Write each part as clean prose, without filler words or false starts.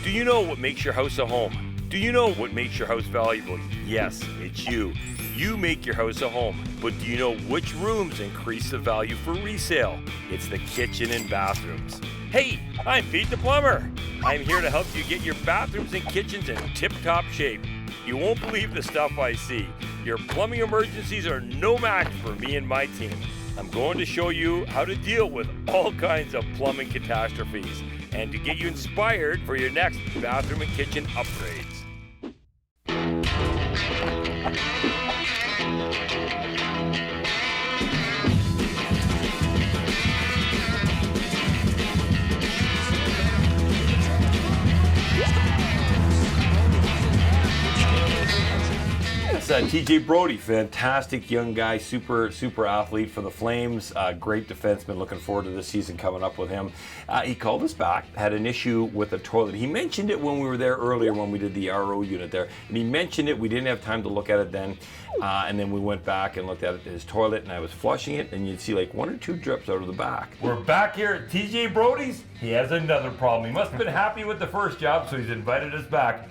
Do you know what makes your house a home? Do you know what makes your house valuable? Yes, it's you. You make your house a home. But do you know which rooms increase the value for resale? It's the kitchen and bathrooms. Hey, I'm Pete the Plumber. I'm here to help you get your bathrooms and kitchens in tip-top shape. You won't believe the stuff I see. Your plumbing emergencies are no match for me and my team. I'm going to show you how to deal with all kinds of plumbing catastrophes and to get you inspired for your next bathroom and kitchen upgrades. TJ Brodie, fantastic young guy, super athlete for the Flames, great defenseman. Looking forward to this season coming up with him. He called us back, had an issue with the toilet. He mentioned it when we were there earlier when we did the RO unit there, and he mentioned it. We didn't have time to look at it then, and then we went back and looked at his toilet, and I was flushing it, and you'd see like 1 or 2 drips out of the back. We're back here at TJ Brodie's. He has another problem. He must have been happy with the first job, so he's invited us back.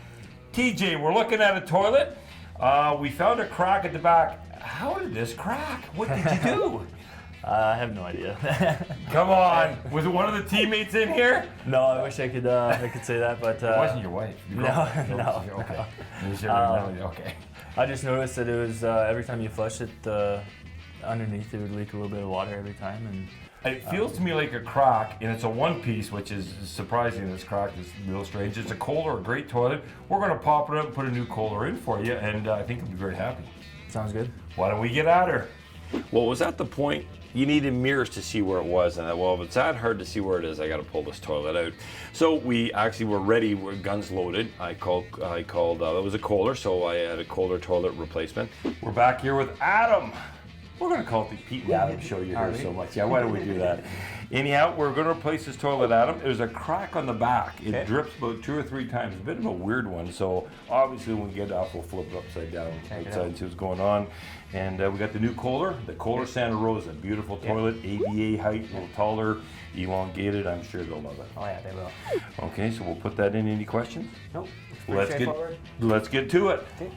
TJ, we're looking at a toilet. We found a crack at the back. How did this crack? What did you do? I have no idea. Come on. Was it one of the teammates in here? No, I wish I could say that, but... It wasn't your wife. No. Okay. You said no. Okay. I just noticed that it was, every time you flush it, underneath it would leak a little bit of water every time. And it feels to me like a crack, and it's a one piece, which is surprising. This crack is real strange. It's a Kohler, a great toilet. We're going to pop it up and put a new Kohler in for you, and I think you'll be very happy. Sounds good. Why don't we get at her? Well, it was at the point you needed mirrors to see where it was, and well, if it's that hard to see where it is, I got to pull this toilet out. So we actually were ready. We're guns loaded. I called. That was a Kohler, so I had a Kohler toilet replacement. We're back here with Adam. We're going to call it the Pete and Adam show. You hear so much. Yeah, why don't we do that? Anyhow, we're going to replace this toilet, Adam. There's a crack on the back. It drips about 2 or 3 times. A bit of a weird one. So obviously when we get it off, we'll flip it upside down outside and see what's going on. And we got the new Kohler, the Kohler Santa Rosa. Beautiful toilet, ADA height, a little taller, elongated. I'm sure they'll love it. Oh yeah, they will. Okay, so we'll put that in. Any questions? Nope. Let's get to it. Okay.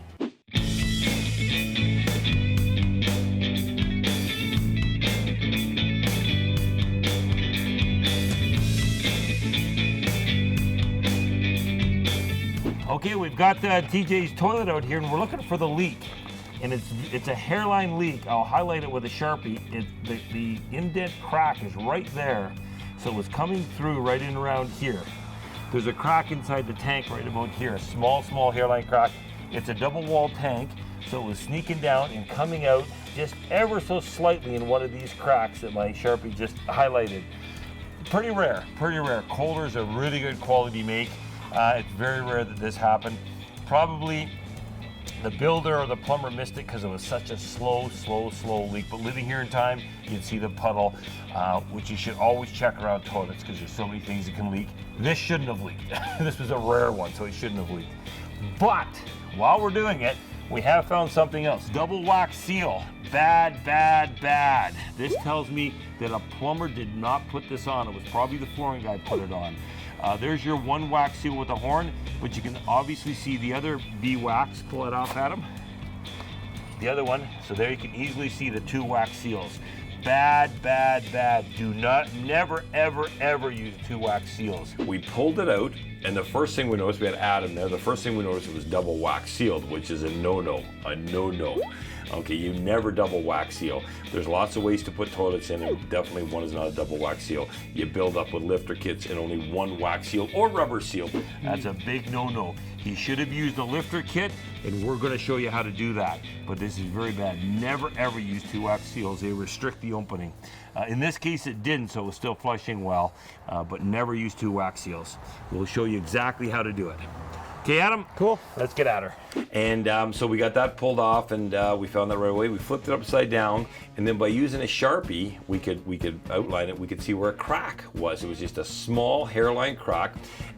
Okay, we've got TJ's toilet out here, and we're looking for the leak. And it's a hairline leak. I'll highlight it with a Sharpie. The indent crack is right there. So it was coming through right in around here. There's a crack inside the tank right about here, a small hairline crack. It's a double wall tank, so it was sneaking down and coming out just ever so slightly in one of these cracks that my Sharpie just highlighted. Pretty rare. Kohler's a really good quality make. It's very rare that this happened. Probably the builder or the plumber missed it because it was such a slow leak. But living here in time, you'd see the puddle, which you should always check around toilets because there's so many things that can leak. This shouldn't have leaked. This was a rare one, so it shouldn't have leaked. But while we're doing it, we have found something else. Double wax seal. Bad. This tells me that a plumber did not put this on. It was probably the flooring guy put it on. There's your one wax seal with a horn, but you can obviously see the other B wax. Pull it off, Adam. The other one, so there you can easily see the 2 wax seals. Bad. Do not, never, ever use 2 wax seals. We pulled it out, and the first thing we noticed, we had Adam there, the first thing we noticed it was double wax sealed, which is a no-no. Okay, you never double wax seal. There's lots of ways to put toilets in, and definitely one is not a double wax seal. You build up with lifter kits and only 1 wax seal or rubber seal. That's a big no-no. He should have used a lifter kit, and we're going to show you how to do that. But this is very bad. Never ever use 2 wax seals. They restrict the opening. In this case, it didn't, so it was still flushing well. But never use 2 wax seals. We'll show you exactly how to do it. Okay, Adam? Cool. Let's get at her. And so we got that pulled off, and we found that right away. We flipped it upside down, and then by using a Sharpie, we could outline it. We could see where a crack was. It was just a small hairline crack,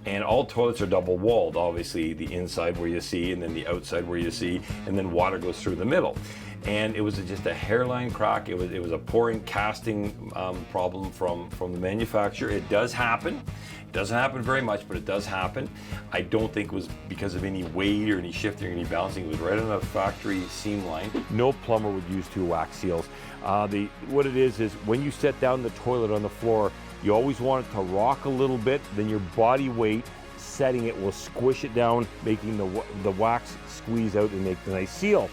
and all toilets are double walled. Obviously, the inside where you see, and then the outside where you see, and then water goes through the middle. And it was just a hairline crack. It was a pouring casting problem from the manufacturer. It does happen. It doesn't happen very much, but it does happen. I don't think it was because of any weight or any shifting or any balancing. It was right on the factory seam line. No plumber would use 2 wax seals. What it is when you set down the toilet on the floor, you always want it to rock a little bit, then your body weight setting it will squish it down, making the wax squeeze out and make the nice seal.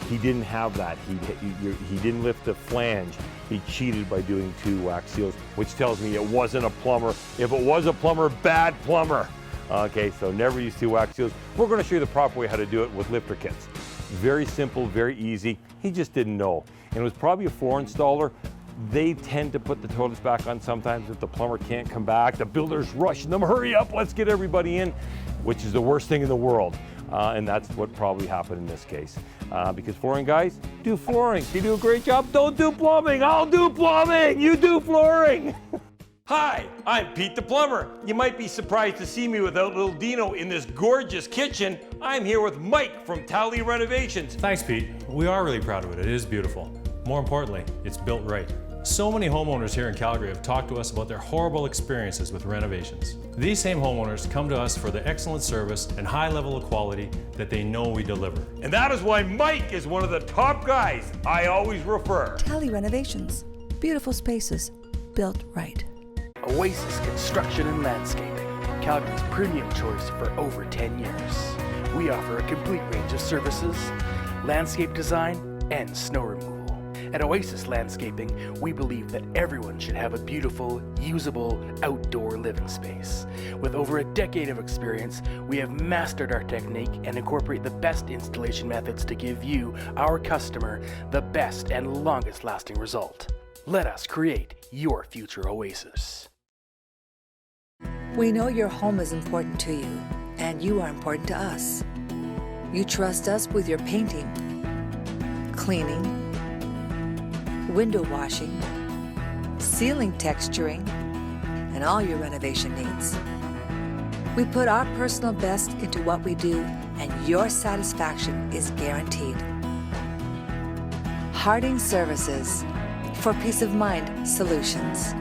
He didn't have that. He didn't lift the flange. He cheated by doing 2 wax seals, which tells me it wasn't a plumber. If it was a plumber, bad plumber. Okay, so never use 2 wax seals. We're going to show you the proper way how to do it with lifter kits. Very simple, very easy. He just didn't know. And it was probably a floor installer. They tend to put the toilets back on sometimes if the plumber can't come back. The builder's rushing them, hurry up, let's get everybody in, which is the worst thing in the world. And that's what probably happened in this case. Because flooring guys do flooring. If you do a great job, don't do plumbing. I'll do plumbing, you do flooring. Hi, I'm Pete the Plumber. You might be surprised to see me without little Dino in this gorgeous kitchen. I'm here with Mike from Tally Renovations. Thanks, Pete. We are really proud of it. It is beautiful. More importantly, it's built right. So many homeowners here in Calgary have talked to us about their horrible experiences with renovations. These same homeowners come to us for the excellent service and high level of quality that they know we deliver. And that is why Mike is one of the top guys I always refer. Tally Renovations. Beautiful spaces, built right. Oasis Construction and Landscaping, Calgary's premium choice for over 10 years. We offer a complete range of services, landscape design, and snow removal. At Oasis Landscaping, we believe that everyone should have a beautiful, usable, outdoor living space. With over a decade of experience, we have mastered our technique and incorporate the best installation methods to give you, our customer, the best and longest lasting result. Let us create your future oasis. We know your home is important to you, and you are important to us. You trust us with your painting, cleaning, window washing, ceiling texturing, and all your renovation needs. We put our personal best into what we do, and your satisfaction is guaranteed. Harding Services, for peace of mind solutions.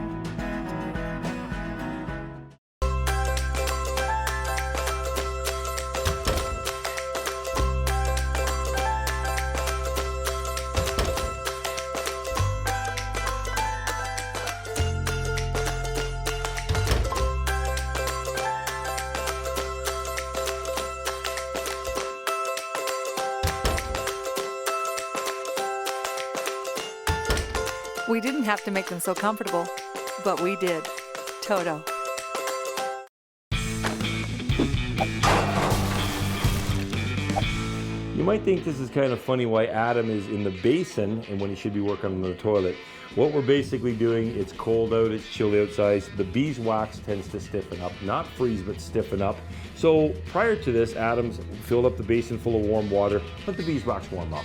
We didn't have to make them so comfortable, but we did. Toto. You might think this is kind of funny why Adam is in the basin and when he should be working on the toilet. What we're basically doing, it's cold out, it's chilly outside, the beeswax tends to stiffen up, not freeze, but stiffen up. So prior to this, Adam's filled up the basin full of warm water, let the beeswax warm up.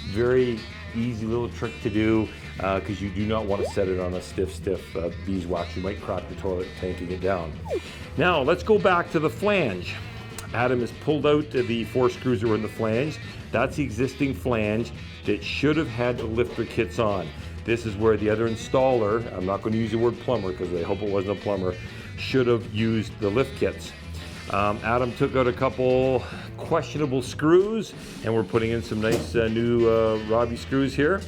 Very easy little trick to do because you do not want to set it on a stiff beeswax. You might crack the toilet tanking it down. Now let's go back to the flange. Adam has pulled out the 4 screws that were in the flange. That's the existing flange that should have had the lifter kits on. This is where the other installer, I'm not going to use the word plumber because I hope it wasn't a plumber, should have used the lift kits. Adam took out a couple questionable screws and we're putting in some nice new Robbie screws here.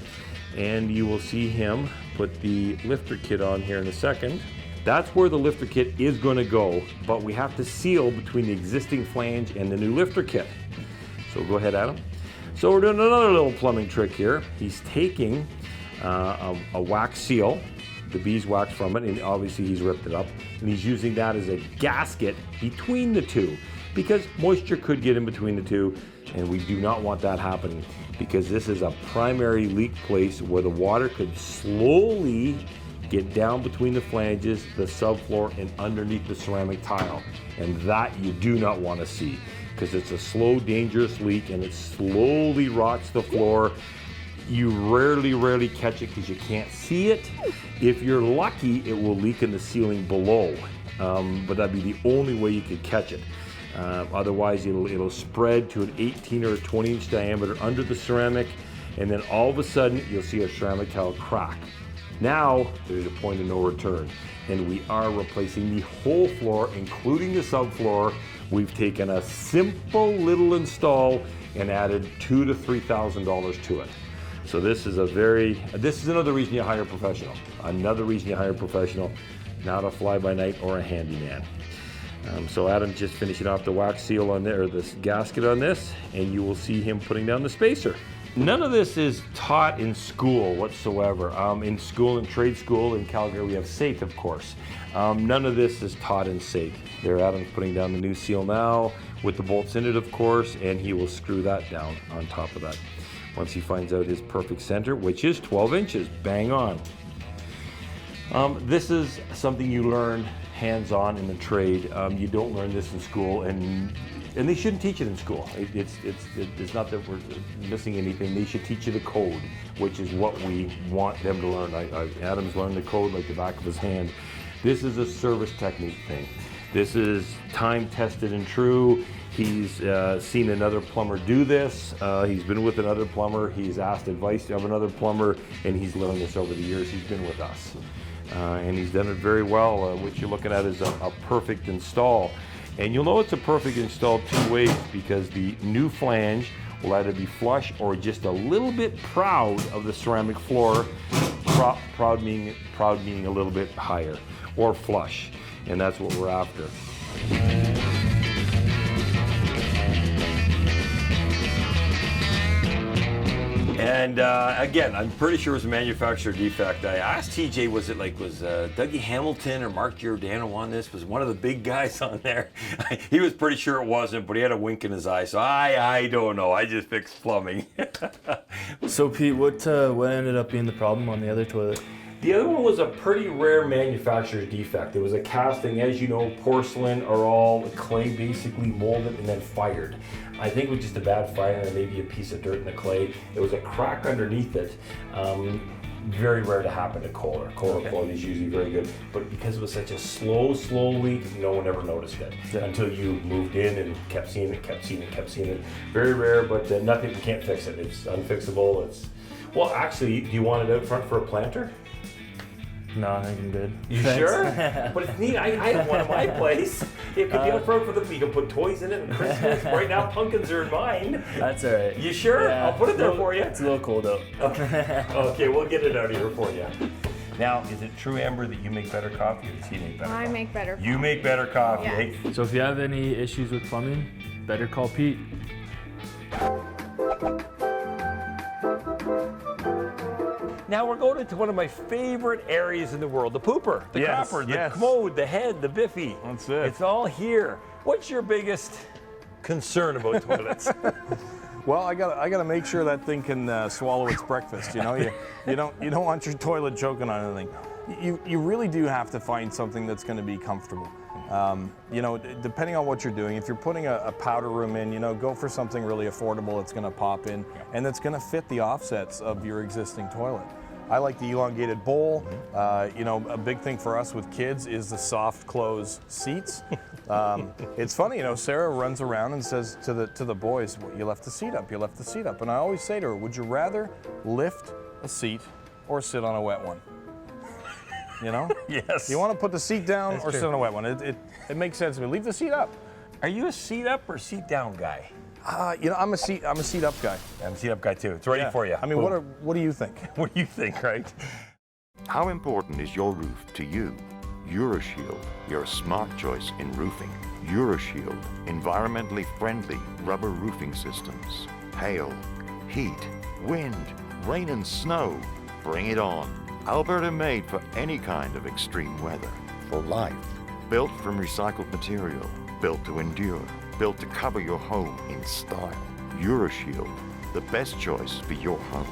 And you will see him put the lifter kit on here in a second. That's where the lifter kit is going to go, but we have to seal between the existing flange and the new lifter kit. So go ahead, Adam. So we're doing another little plumbing trick here. He's taking a wax seal, the beeswax from it, and obviously he's ripped it up, and he's using that as a gasket between the two because moisture could get in between the two, and we do not want that happening because this is a primary leak place where the water could slowly get down between the flanges, the subfloor, and underneath the ceramic tile. And that you do not want to see. because it's a slow, dangerous leak, and it slowly rots the floor. You rarely catch it because you can't see it. If you're lucky, it will leak in the ceiling below, but that'd be the only way you could catch it. Otherwise, it'll spread to an 18 or a 20-inch diameter under the ceramic, and then all of a sudden, you'll see a ceramic tile crack. Now, there's a point of no return, and we are replacing the whole floor, including the subfloor. We've taken a simple little install and added $2,000 to $3,000 to it. So this is another reason you hire a professional. Another reason you hire a professional, not a fly-by-night or a handyman. So Adam's just finishing off the wax seal on there, or this gasket on this, and you will see him putting down the spacer. None of this is taught in school whatsoever. In school, in trade school in Calgary, we have SAIT, of course. None of this is taught in SAIT. There, Adam's putting down the new seal now with the bolts in it, of course, and he will screw that down on top of that once he finds out his perfect center, which is 12 inches, bang on. This is something you learn hands-on in the trade. You don't learn this in school, and they shouldn't teach it in school. It's not that we're missing anything. They should teach you the code, which is what we want them to learn. Adam's learned the code like the back of his hand. This is a service technique thing. This is time tested and true. He's seen another plumber do this. He's been with another plumber. He's asked advice of another plumber, and he's learned this over the years he's been with us. And he's done it very well. What you're looking at is a perfect install. And you'll know it's a perfect install two ways, because the new flange will either be flush or just a little bit proud of the ceramic floor, proud meaning a little bit higher, or flush. And that's what we're after. And again, I'm pretty sure it was a manufacturer defect. I asked TJ, was Dougie Hamilton or Mark Giordano on this? Was one of the big guys on there? He was pretty sure it wasn't, but he had a wink in his eye. So I don't know. I just fixed plumbing. So Pete, what ended up being the problem on the other toilet? The other one was a pretty rare manufacturer's defect. It was a casting. As you know, porcelain are all clay basically molded and then fired. I think it was just a bad fire and maybe a piece of dirt in the clay. It was a crack underneath it. Very rare to happen to Kohler. Kohler quality is usually very good, but because it was such a slow leak, no one ever noticed it until you moved in and kept seeing it. Very rare, but nothing, you can't fix it. It's unfixable. Well, actually, do you want it out front for a planter? No, I think I'm good. You sure? But it's neat. I have one in my place. It could be up front for you can put toys in it and Christmas. Right now, pumpkins are in mine. That's all right. You sure? Yeah. I'll put it there for you. It's a little cold out. Okay, we'll get it out of here for you. Now, is it true, Amber, that you make better coffee, or does he make better coffee? I make better coffee. You make better coffee, Yeah. eh? So if you have any issues with plumbing, better call Pete. Now we're going into one of my favorite areas in the world, the pooper, the crapper, the commode, the head, the biffy. That's it. It's all here. What's your biggest concern about toilets? Well, I gotta make sure that thing can swallow its breakfast. You know, you don't want your toilet choking on anything. You really do have to find something that's going to be comfortable. You know, depending on what you're doing, if you're putting a powder room in, you know, go for something really affordable that's going to pop in and that's going to fit the offsets of your existing toilet. I like the elongated bowl. You know, a big thing for us with kids is the soft close seats. It's funny, you know, Sarah runs around and says to the boys, well, you left the seat up, you left the seat up. And I always say to her, would you rather lift a seat or sit on a wet one? You know? Yes. You want to put the seat down That's or true. sit on a wet one. It makes sense to me. Leave the seat up. Are you a seat up or seat down guy? You know, I'm a seat up guy. I'm a seat up guy too. It's ready for you. I mean, Boom. what do you think? What do you think, right? How important is your roof to you? EuroShield, your smart choice in roofing. EuroShield, environmentally friendly rubber roofing systems. Hail, heat, wind, rain and snow, bring it on. Alberta made for any kind of extreme weather. For life. Built from recycled material. Built to endure. Built to cover your home in style. EuroShield, the best choice for your home.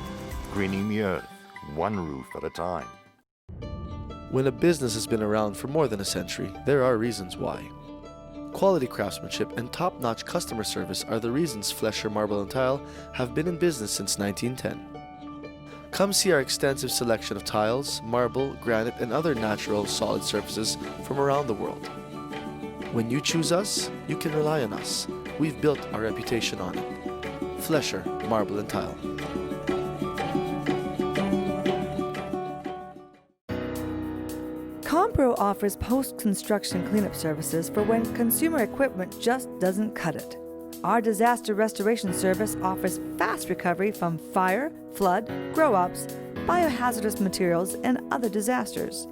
Greening the earth, one roof at a time. When a business has been around for more than a century, there are reasons why. Quality craftsmanship and top-notch customer service are the reasons Flesher Marble and Tile have been in business since 1910. Come see our extensive selection of tiles, marble, granite, and other natural solid surfaces from around the world. When you choose us, you can rely on us. We've built our reputation on it. Flesher Marble and Tile. Compro offers post-construction cleanup services for when consumer equipment just doesn't cut it. Our disaster restoration service offers fast recovery from fire, flood, grow-ups, biohazardous materials, and other disasters.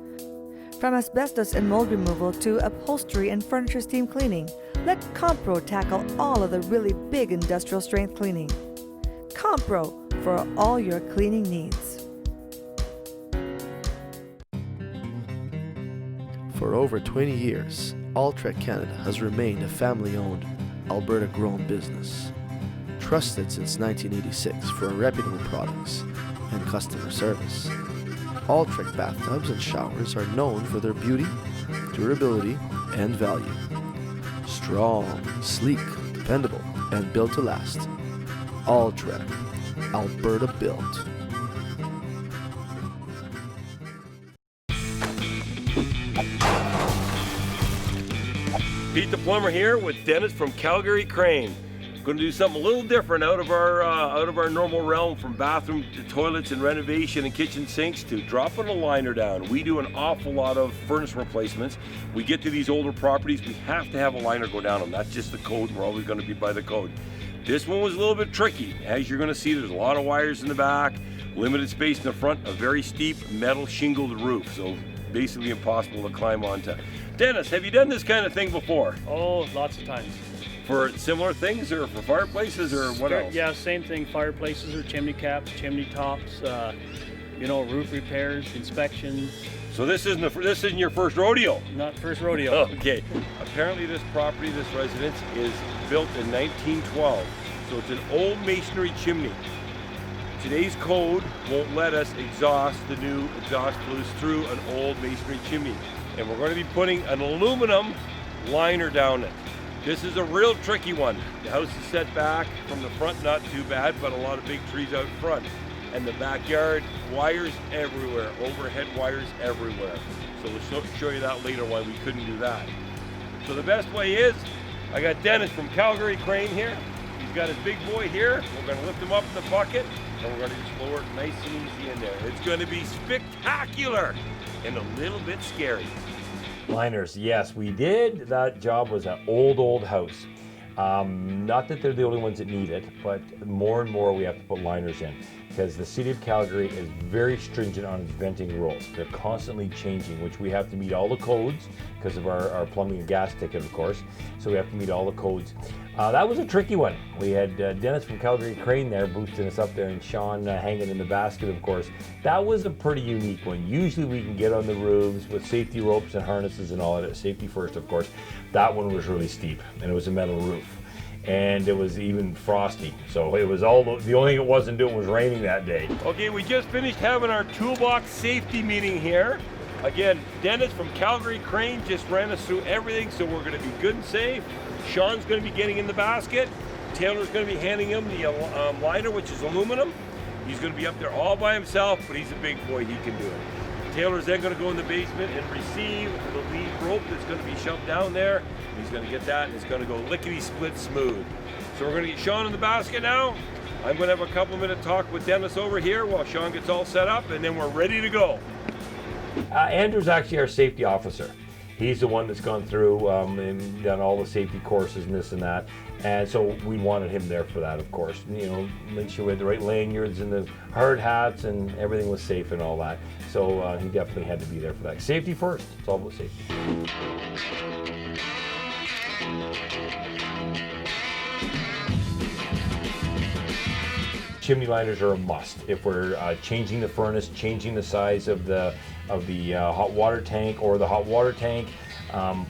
From asbestos and mold removal to upholstery and furniture steam cleaning, let Compro tackle all of the really big industrial strength cleaning. Compro for all your cleaning needs. For over 20 years, Alltrek Canada has remained a family-owned, Alberta-grown business. Trusted since 1986 for reputable products and customer service. Alltrek bathtubs and showers are known for their beauty, durability, and value. Strong, sleek, dependable, and built to last. Alltrek, Alberta built. Pete the Plumber here with Dennis from Calgary Crane. Going to do something a little different out of our normal realm, from bathroom to toilets and renovation and kitchen sinks to dropping a liner down. We do an awful lot of furnace replacements. We get to these older properties, we have to have a liner go down them. That's just the code. We're always going to be by the code. This one was a little bit tricky. As you're going to see, there's a lot of wires in the back, limited space in the front, a very steep metal shingled roof, so basically impossible to climb onto. Dennis, have you done this kind of thing before? Oh, lots of times. For similar things, or for fireplaces, or what else? Yeah, same thing. Fireplaces or chimney caps, chimney tops, roof repairs, inspections. So this isn't your first rodeo? Not first rodeo. Okay. Apparently this property, this residence, is built in 1912. So it's an old masonry chimney. Today's code won't let us exhaust the new exhaust flues through an old masonry chimney. And we're going to be putting an aluminum liner down it. This is a real tricky one. The house is set back from the front, not too bad, but a lot of big trees out front. And the backyard, wires everywhere, overhead wires everywhere. So we'll show you that later why we couldn't do that. So the best way is, I got Dennis from Calgary Crane here. He's got his big boy here. We're going to lift him up in the bucket, and we're going to just lower it nice and easy in there. It's going to be spectacular and a little bit scary. Liners, yes, we did. That job was an old house. Not that they're the only ones that need it, but more and more we have to put liners in, because the city of Calgary is very stringent on its venting rules. They're constantly changing, which we have to meet all the codes because of our plumbing and gas ticket, of course. So we have to meet all the codes. That was a tricky one. We had Dennis from Calgary Crane there boosting us up there, and Sean hanging in the basket, of course. That was a pretty unique one. Usually we can get on the roofs with safety ropes and harnesses and all that. Safety first, of course. That one was really steep, and it was a metal roof. And it was even frosty. So it was the only thing it wasn't doing was raining that day. Okay, we just finished having our toolbox safety meeting here. Again, Dennis from Calgary Crane just ran us through everything, so we're gonna be good and safe. Sean's gonna be getting in the basket. Taylor's gonna be handing him the liner, which is aluminum. He's gonna be up there all by himself, but he's a big boy, he can do it. Taylor's then gonna go in the basement and receive the lead rope that's gonna be shoved down there. He's gonna get that, and it's gonna go lickety-split smooth. So we're gonna get Sean in the basket now. I'm gonna have a couple-minute talk with Dennis over here while Sean gets all set up, and then we're ready to go. Andrew's actually our safety officer. He's the one that's gone through and done all the safety courses and this and that. And so we wanted him there for that, of course. Make sure we had the right lanyards and the hard hats and everything was safe and all that. So he definitely had to be there for that. Safety first, it's all about safety. Chimney liners are a must. If we're changing the furnace, changing the size of the hot water tank or the hot water tank,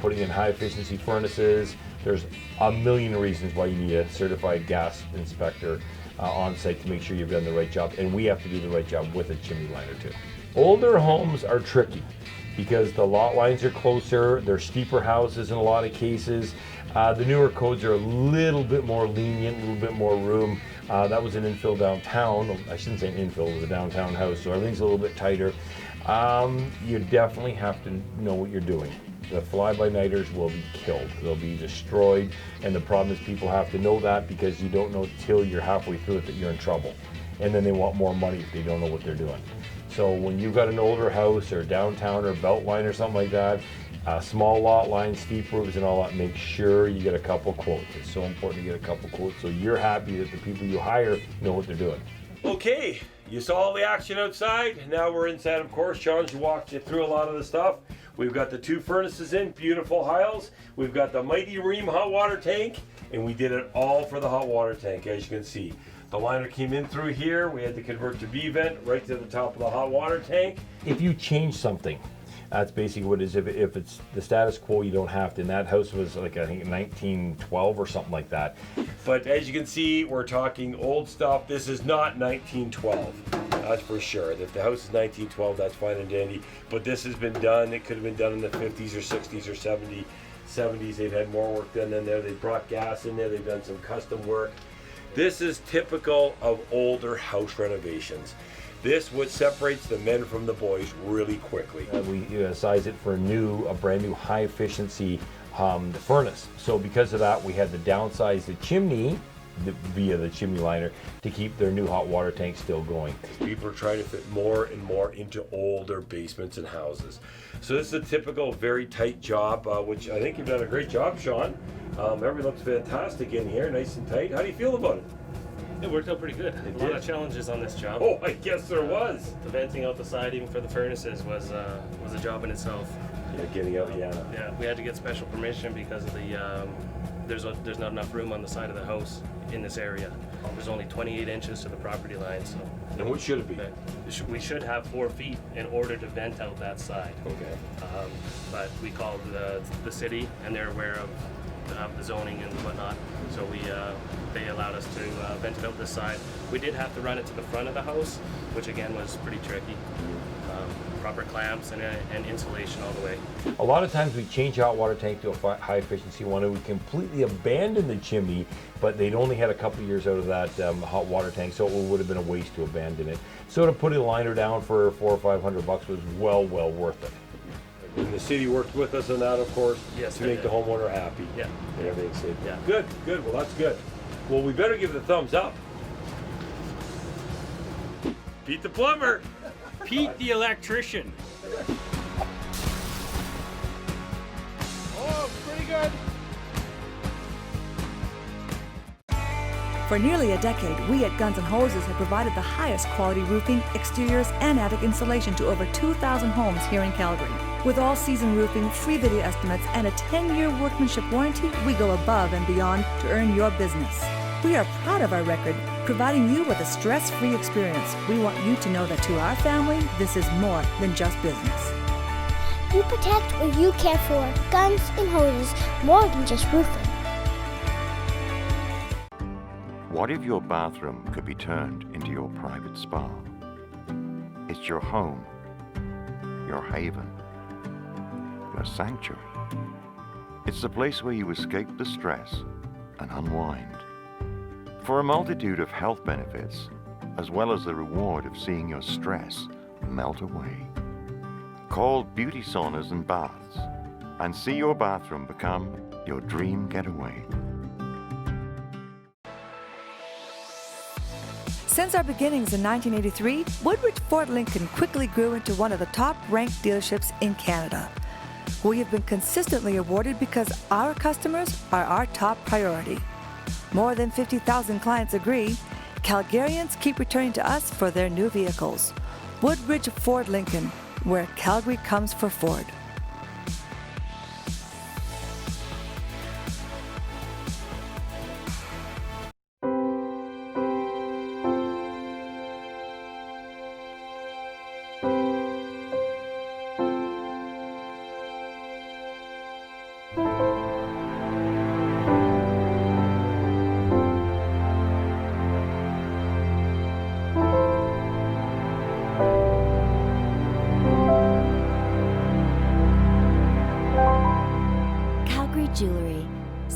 putting in high efficiency furnaces, there's a million reasons why you need a certified gas inspector on site to make sure you've done the right job, and we have to do the right job with a chimney liner too. Older homes are tricky. because the lot lines are closer, they're steeper houses in a lot of cases. The newer codes are a little bit more lenient, a little bit more room. That was an infill downtown. I shouldn't say an infill, it was a downtown house, so everything's a little bit tighter. You definitely have to know what you're doing. The fly-by-nighters will be killed. They'll be destroyed. And the problem is people have to know that, because you don't know till you're halfway through it that you're in trouble. And then they want more money if they don't know what they're doing. So when you've got an older house or downtown or Beltline or something like that, small lot lines, steep roofs and all that, make sure you get a couple quotes. It's so important to get a couple quotes so you're happy that the people you hire know what they're doing. Okay, you saw all the action outside. Now we're inside, of course. Sean's walked you through a lot of the stuff. We've got the 2 furnaces in, beautiful Hiles. We've got the mighty Ream hot water tank, and we did it all for the hot water tank, as you can see. The liner came in through here. We had to convert to B-vent right to the top of the hot water tank. If you change something, that's basically what it is. If it's the status quo, you don't have to. And that house was like, I think, 1912 or something like that. But as you can see, we're talking old stuff. This is not 1912, that's for sure. If the house is 1912, that's fine and dandy. But this has been done. It could have been done in the 50s or 60s or 70s. They've had more work done in there. They brought gas in there. They've done some custom work. This is typical of older house renovations. This what separates the men from the boys really quickly. We size it for a brand new high efficiency furnace. So because of that, we had to downsize the chimney via the chimney liner to keep their new hot water tank still going. People are trying to fit more and more into older basements and houses. So this is a typical very tight job, which I think you've done a great job, Sean. Everything looks fantastic in here, nice and tight. How do you feel about it? It worked out pretty good. A lot of challenges on this job. Oh, I guess there was. The venting out the side, even for the furnaces, was a job in itself. Yeah, getting out, yeah. Yeah, we had to get special permission because of the there's not enough room on the side of the house in this area. There's only 28 inches to the property line, so. And what should it be? We should have 4 feet in order to vent out that side. Okay. But we called the city, and they're aware of the zoning and whatnot. So they allowed us to vent it out this side. We did have to run it to the front of the house, which again was pretty tricky. Proper clamps and insulation all the way. A lot of times we change hot water tank to a high efficiency one, and we completely abandon the chimney, but they'd only had a couple of years out of that hot water tank, so it would have been a waste to abandon it. So to put a liner down for $400 or $500 was well worth it. And the city worked with us on that, of course, to make the homeowner happy. Yeah. And everything said, yeah. Good. Well, that's good. Well, we better give it a thumbs up. Pete the plumber. Pete the electrician. Oh, pretty good. For nearly a decade, we at Guns N' Hoses have provided the highest quality roofing, exteriors, and attic insulation to over 2,000 homes here in Calgary. With all-season roofing, free video estimates, and a 10-year workmanship warranty, we go above and beyond to earn your business. We are proud of our record, providing you with a stress-free experience. We want you to know that to our family, this is more than just business. You protect what you care for. Guns and Hoses, more than just roofing. What if your bathroom could be turned into your private spa? It's your home, your haven, your sanctuary. It's the place where you escape the stress and unwind. For a multitude of health benefits, as well as the reward of seeing your stress melt away. Call Beauty Saunas and Baths and see your bathroom become your dream getaway. Since our beginnings in 1983, Woodbridge Ford Lincoln quickly grew into one of the top-ranked dealerships in Canada. We have been consistently awarded because our customers are our top priority. More than 50,000 clients agree. Calgarians keep returning to us for their new vehicles. Woodbridge Ford Lincoln, where Calgary comes for Ford.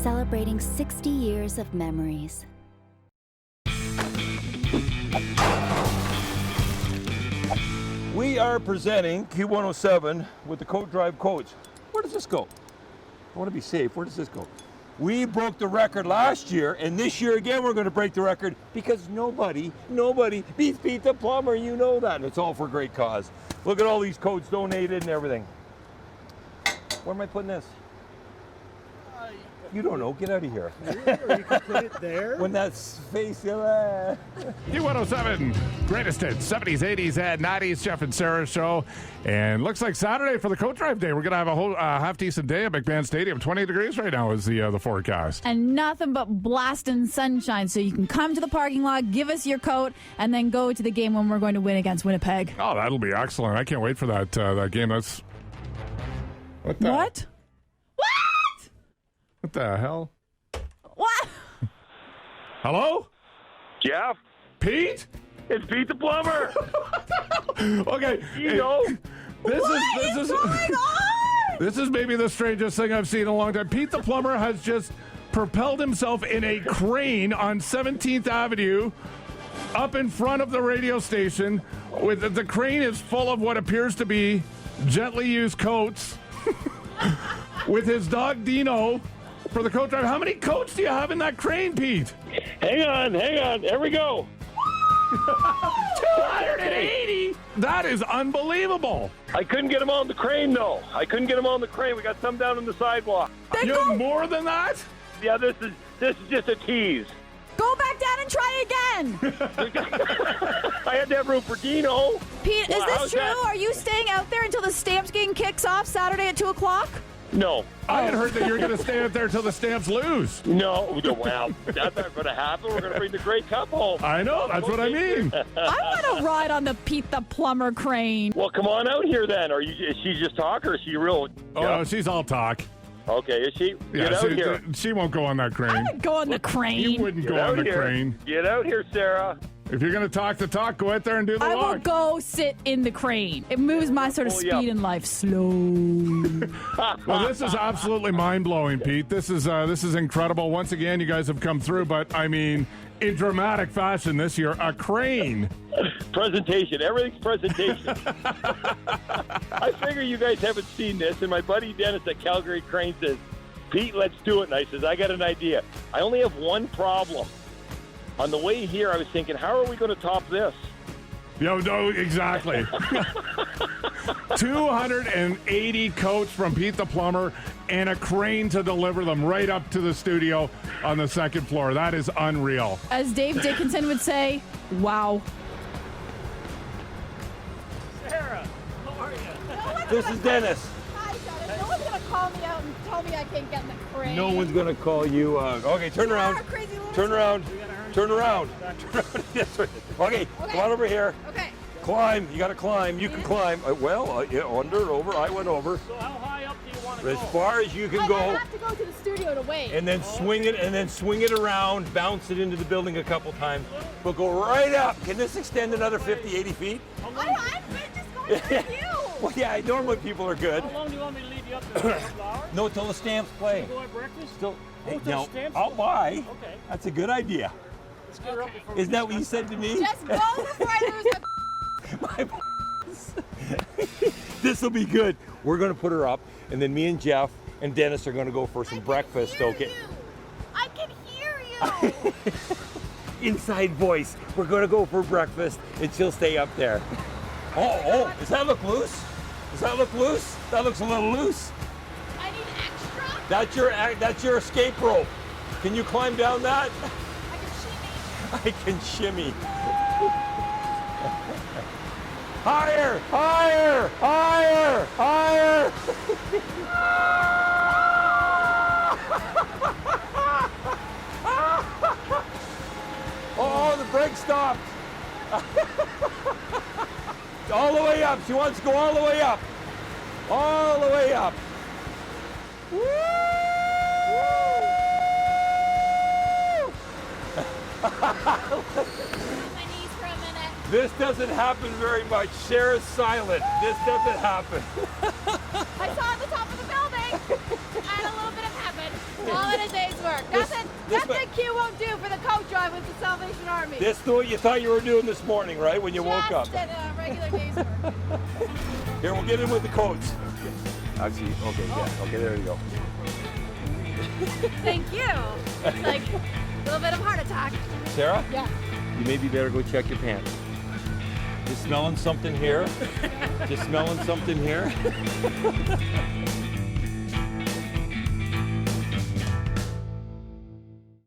celebrating 60 years of memories. We are presenting Q107 with the Coat Drive coach. Where does this go? I want to be safe. Where does this go? We broke the record last year, and this year again we're going to break the record because nobody beats Pete the Plumber. You know that, and it's all for a great cause. Look at all these coats donated and everything. Where am I putting this? You don't know. Get out of here. Or you can put it there. When that's face. Q107, greatest hits, 70s, 80s, and 90s. Jeff and Sarah show. And looks like Saturday for the Coat Drive Day. We're going to have a whole half-decent day at McMahon Stadium. 20 degrees right now is the forecast. And nothing but blasting sunshine. So you can come to the parking lot, give us your coat, and then go to the game when we're going to win against Winnipeg. Oh, that'll be excellent. I can't wait for that game. That's... What the... What? What the hell? What? Hello? Jeff? Pete? It's Pete the Plumber. Okay. You know. This is going on? This is maybe the strangest thing I've seen in a long time. Pete the Plumber has just propelled himself in a crane on 17th Avenue up in front of the radio station. With the crane is full of what appears to be gently used coats. With his dog Dino for the coat drive. How many coats do you have in that crane, Pete? Hang on. There we go. 280? That is unbelievable. I couldn't get them on the crane, though. We got some down on the sidewalk. You have more than that? Yeah, this is just a tease. Go back down and try again. I had to have room for Dino. Pete, Well, is this how's true? that? Are you staying out there until the Stamps game kicks off Saturday at 2 o'clock? No. I had heard that you're going to stay out there till the Stamps lose. No. Well, that's not going to happen. We're going to bring the Grey Cup home. I know. That's what I mean. I want to ride on the Pete the Plumber crane. Well, come on out here then. Is she just talk or is she real? Oh, no, she's all talk. Okay, is she? Yeah, Get out here. She won't go on that crane. I would go on the crane. You wouldn't go on the crane. Get out here, Sarah. If you're going to talk the talk, go out there and do the I walk. will go sit in the crane. It moves my sort of speed in life slowly. Well, this is absolutely mind-blowing, Pete. This is incredible. Once again, you guys have come through, but, I mean, in dramatic fashion this year, a crane. Presentation. Everything's presentation. I figure you guys haven't seen this, and my buddy Dennis at Calgary Crane says, Pete, let's do it. And I says, I got an idea. I only have one problem. On the way here, I was thinking, how are we going to top this? No, exactly. 280 coats from Pete the Plumber and a crane to deliver them right up to the studio on the second floor. That is unreal. As Dave Dickinson would say, wow. Sarah, how are you? This is Dennis. Hi, Dennis. No one's going to call me out and tell me I can't get in the crane. No one's going to call you. Okay, turn around. Turn around. Turn around. Yes, right. Okay, come on over here. Okay. Climb. You got to climb. You can climb. Yeah, under, over. I went over. So how high up do you want to go? As far as you can go. I have to go to the studio to wait. And then swing it, around, bounce it into the building a couple times. We'll go right up. Can this extend another 50, 80 feet? I'm just going with you. Well, yeah, normally people are good. How long do you want me to leave you up there? A couple hours? No, till the Stamps play. Go at breakfast? Still, hey, till no, Stamps I'll play? buy. Okay. That's a good idea. Let's get her up before Isn't that what you said to me? Just go before I lose This will be good. We're going to put her up, and then me and Jeff and Dennis are going to go for some breakfast. Okay. I can hear you. Inside voice. We're going to go for breakfast, and she'll stay up there. Oh, does that look loose? That looks a little loose. I need extra. That's your escape rope. Can you climb down that? I can shimmy. Higher! Higher! Higher! Higher! Oh, the brake stopped. All the way up. She wants to go all the way up. All the way up. Woo! This doesn't happen very much. Sarah's silent. This doesn't happen. I saw at the top of the building. I had a little bit of heaven. All I in a day's work. Nothing Q won't do for the coat drive with the Salvation Army. This is what you thought you were doing this morning, right? When you woke up. Just a regular day's work. Here, we'll get in with the coats. Actually, okay, yeah. Okay, there you go. Thank you. It's like a little bit of heart attack. Sarah? Yeah. You maybe better go check your pants. You smelling something here? Just smelling something here?